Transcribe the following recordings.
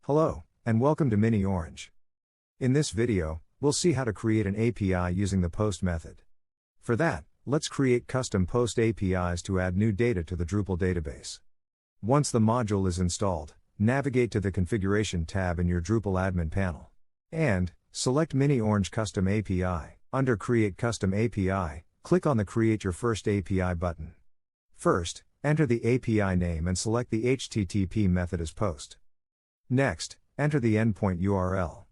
Hello, and welcome to Mini Orange. In this video, we'll see how to create an API using the post method. For that, let's create custom post APIs to add new data to the Drupal database. Once the module is installed, navigate to the Configuration tab in your Drupal admin panel. And, select Mini Orange Custom API. Under Create Custom API, click on the Create Your First API button. First, enter the API name and select the HTTP method as post. Next, enter the endpoint URL.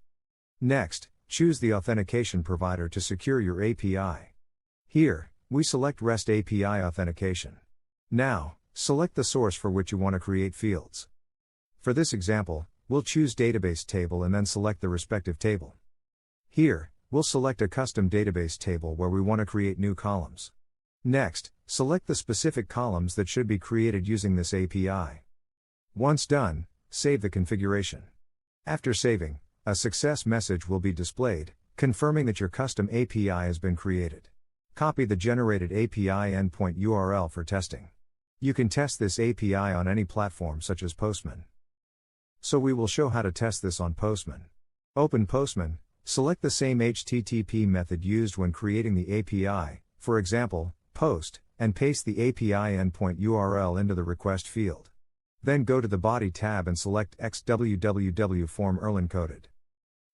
Next, choose the authentication provider to secure your API. Here, we select REST API authentication. Now, select the source for which you want to create fields. For this example, we'll choose database table and then select the respective table. Here, we'll select a custom database table where we want to create new columns. Next, select the specific columns that should be created using this API. Once done, save the configuration. After saving, a success message will be displayed, confirming that your custom API has been created. Copy the generated API endpoint URL for testing. You can test this API on any platform such as Postman. So we will show how to test this on Postman. Open Postman, select the same HTTP method used when creating the API, for example, post, and paste the API endpoint URL into the request field. Then go to the Body tab and select XWWW form URL encoded.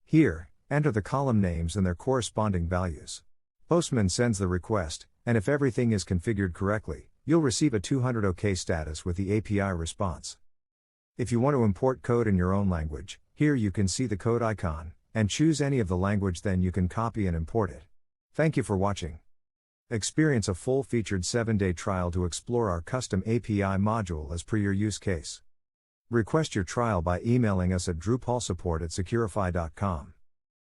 Here, enter the column names and their corresponding values. Postman sends the request, and if everything is configured correctly, you'll receive a 200 OK status with the API response. If you want to import code in your own language, here you can see the code icon, and choose any of the language, then you can copy and import it. Thank you for watching. Experience a full-featured 7-day trial to explore our custom API module as per your use case. Request your trial by emailing us at drupalsupport@securify.com.